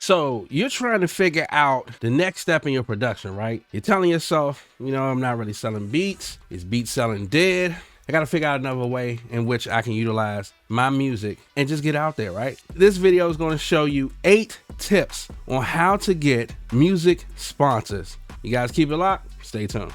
So you're trying to figure out the next step in your production, right? You're telling yourself, I'm not really selling beats. Is beat selling dead? I got to figure out another way in which I can utilize my music and just get out there, right? This video is going to show you 8 tips on how to get music sponsors. You guys keep it locked. Stay tuned.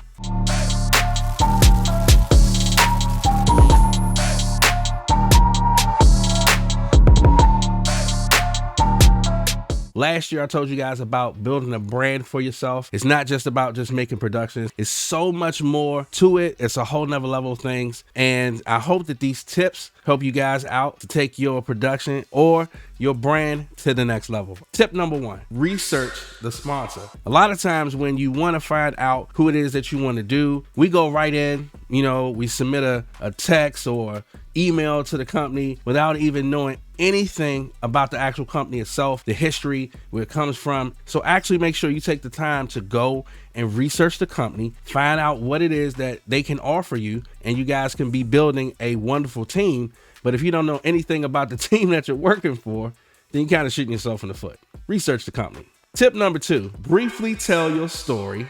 Last year, I told you guys about building a brand for yourself. It's not just about just making productions. It's so much more to it. It's a whole nother level of things. And I hope that these tips help you guys out to take your production or your brand to the next level. Tip number 1, research the sponsor. A lot of times when you want to find out who it is that you want to do, we go right in, we submit a text or email to the company without even knowing anything about the actual company itself, the history, where it comes from. So actually make sure you take the time to go and research the company, find out what it is that they can offer you, and you guys can be building a wonderful team. But if you don't know anything about the team that you're working for, then you're kind of shooting yourself in the foot. Research the company. Tip number 2, briefly tell your story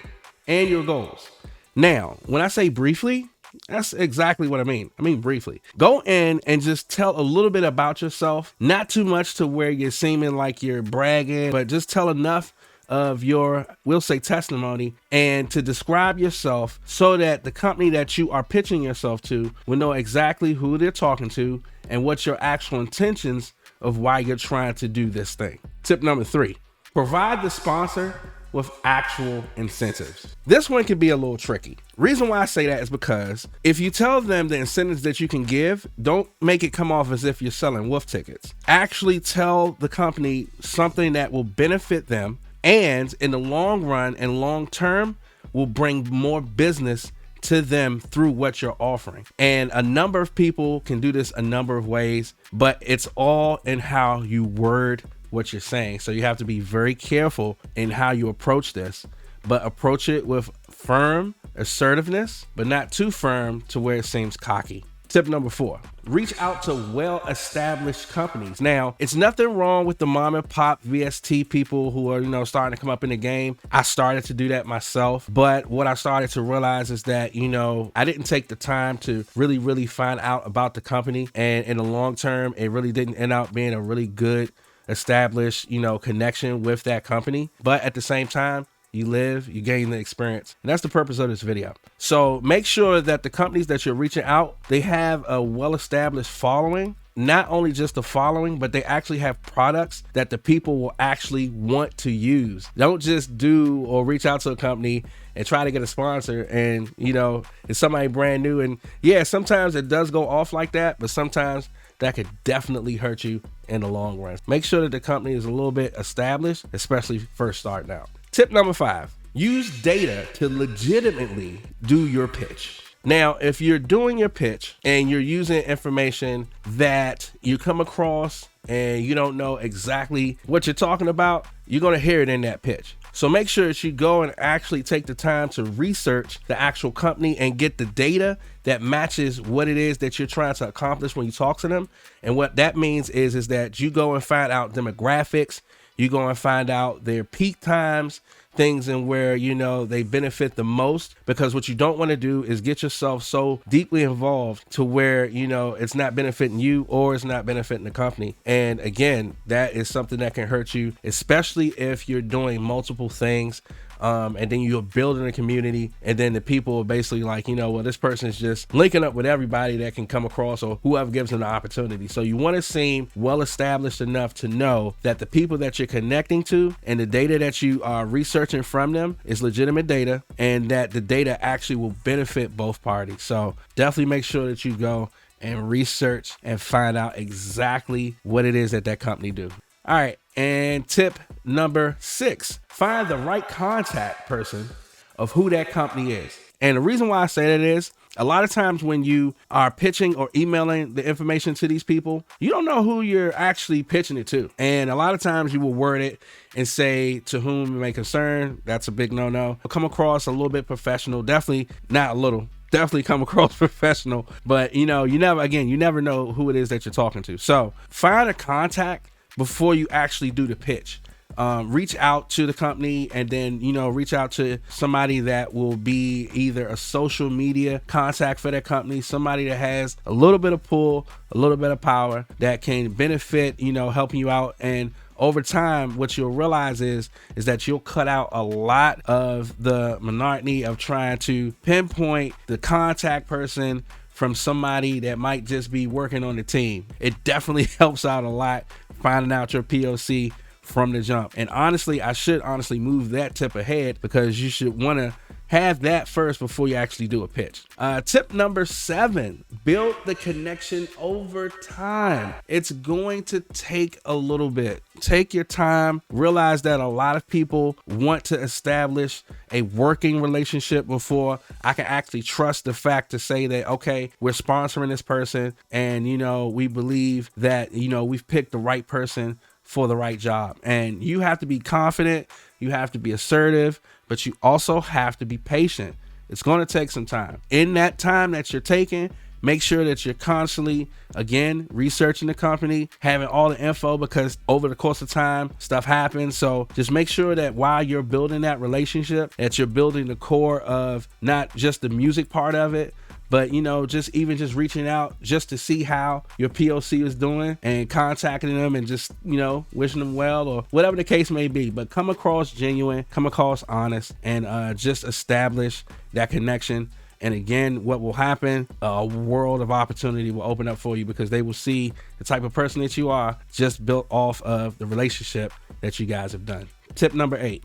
and your goals. Now, when I say briefly, that's exactly what I mean. I mean, briefly. Go in and just tell a little bit about yourself, not too much to where you're seeming like you're bragging, but just tell enough of your, we'll say, testimony, and to describe yourself so that the company that you are pitching yourself to will know exactly who they're talking to and what your actual intentions of why you're trying to do this thing. Tip number 3, provide the sponsor with actual incentives. This one can be a little tricky. Reason why I say that is because if you tell them the incentives that you can give, don't make it come off as if you're selling wolf tickets. Actually tell the company something that will benefit them and in the long run and long term will bring more business to them through what you're offering. And a number of people can do this a number of ways, but it's all in how you word what you're saying. So you have to be very careful in how you approach this, but approach it with firm assertiveness, but not too firm to where it seems cocky. Tip number 4, reach out to well-established companies. Now, it's nothing wrong with the mom and pop VST people who are, starting to come up in the game. I started to do that myself, but what I started to realize is that, I didn't take the time to really find out about the company. And in the long term, it really didn't end up being a really good established, connection with that company. But at the same time, you live, you gain the experience. And that's the purpose of this video. So make sure that the companies that you're reaching out, they have a well-established following. Not only just the following, but they actually have products that the people will actually want to use. Don't just do or reach out to a company and try to get a sponsor and, it's somebody brand new. And yeah, sometimes it does go off like that, but sometimes that could definitely hurt you in the long run. Make sure that the company is a little bit established, especially first starting out. Tip number 5, use data to legitimately do your pitch. Now, if you're doing your pitch and you're using information that you come across and you don't know exactly what you're talking about, you're going to hear it in that pitch. So make sure that you go and actually take the time to research the actual company and get the data that matches what it is that you're trying to accomplish when you talk to them. And what that means is that you go and find out demographics, you go and find out their peak times, things in where, they benefit the most, because what you don't want to do is get yourself so deeply involved to where, it's not benefiting you or it's not benefiting the company. And again, that is something that can hurt you, especially if you're doing multiple things. And then you're building a community, and then the people are basically like, this person is just linking up with everybody that can come across or whoever gives them the opportunity. So you want to seem well established enough to know that the people that you're connecting to and the data that you are researching from them is legitimate data, and that the data actually will benefit both parties. So definitely make sure that you go and research and find out exactly what it is that company do. All right. And tip number 6, find the right contact person of who that company is. And the reason why I say that is a lot of times when you are pitching or emailing the information to these people, you don't know who you're actually pitching it to. And a lot of times you will word it and say to whom it may concern. That's a big no-no. Come across a little bit professional, definitely not a little. Definitely come across professional, but you never know who it is that you're talking to. So find a contact before you actually do the pitch. reach out to the company, and then, you know, reach out to somebody that will be either a social media contact for that company, somebody that has a little bit of pull, a little bit of power that can benefit, you know, helping you out. And over time, what you'll realize is that you'll cut out a lot of the monotony of trying to pinpoint the contact person from somebody that might just be working on the team. It definitely helps out a lot finding out your POC from the jump. And honestly, I should honestly move that tip ahead, because you should want to have that first before you actually do a pitch. Tip number 7, build the connection over time. It's going to take a little bit. Take your time. Realize that a lot of people want to establish a working relationship before I can actually trust the fact to say that, okay, we're sponsoring this person, and, you know, we believe that, you know, we've picked the right person for the right job. And you have to be confident, you have to be assertive, but you also have to be patient. It's going to take some time. In that time that you're taking, make sure that you're constantly, again, researching the company, having all the info, because over the course of time, stuff happens. So just make sure that while you're building that relationship, that you're building the core of not just the music part of it, but, you know, just reaching out just to see how your POC is doing, and contacting them and just, you know, wishing them well, or whatever the case may be. But come across genuine, come across honest, and just establish that connection. And again, what will happen, a world of opportunity will open up for you, because they will see the type of person that you are, just built off of the relationship that you guys have done. Tip number 8.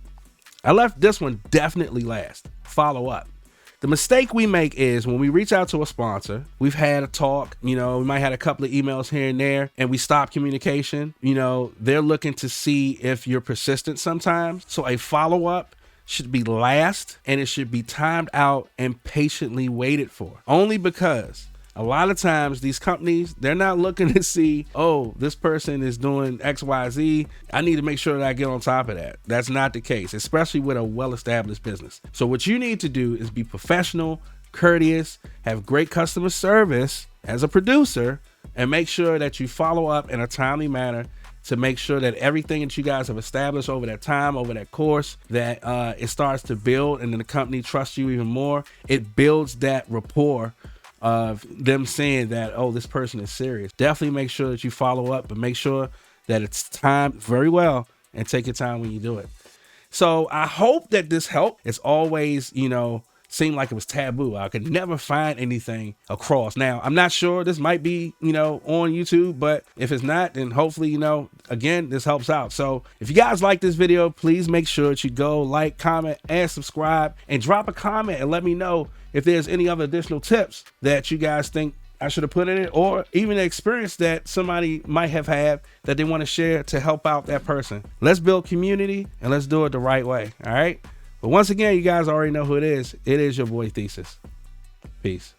I left this one definitely last. Follow up. The mistake we make is when we reach out to a sponsor, we've had a talk, you know, we might have had a couple of emails here and there, and we stop communication. You know, they're looking to see if you're persistent sometimes. So a follow-up should be last, and it should be timed out and patiently waited for. Only because a lot of times these companies, they're not looking to see, oh, this person is doing XYZ, I need to make sure that I get on top of that. That's not the case, especially with a well-established business. So what you need to do is be professional, courteous, have great customer service as a producer, and make sure that you follow up in a timely manner to make sure that everything that you guys have established over that time, over that course, that it starts to build, and then the company trusts you even more. It builds that rapport of them saying that, oh, this person is serious. Definitely make sure that you follow up, but make sure that it's timed very well, and take your time when you do it. So I hope that this helped. It's always, you know, seemed like it was taboo. I could never find anything across. Now, I'm not sure, this might be, you know, on YouTube, but if it's not, then hopefully, you know, again, this helps out. So if you guys like this video, please make sure that you go like, comment, and subscribe, and drop a comment and let me know if there's any other additional tips that you guys think I should have put in it, or even an experience that somebody might have had that they want to share to help out that person. Let's build community, and let's do it the right way. All right. But once again, you guys already know who it is. It is your boy Thesis. Peace.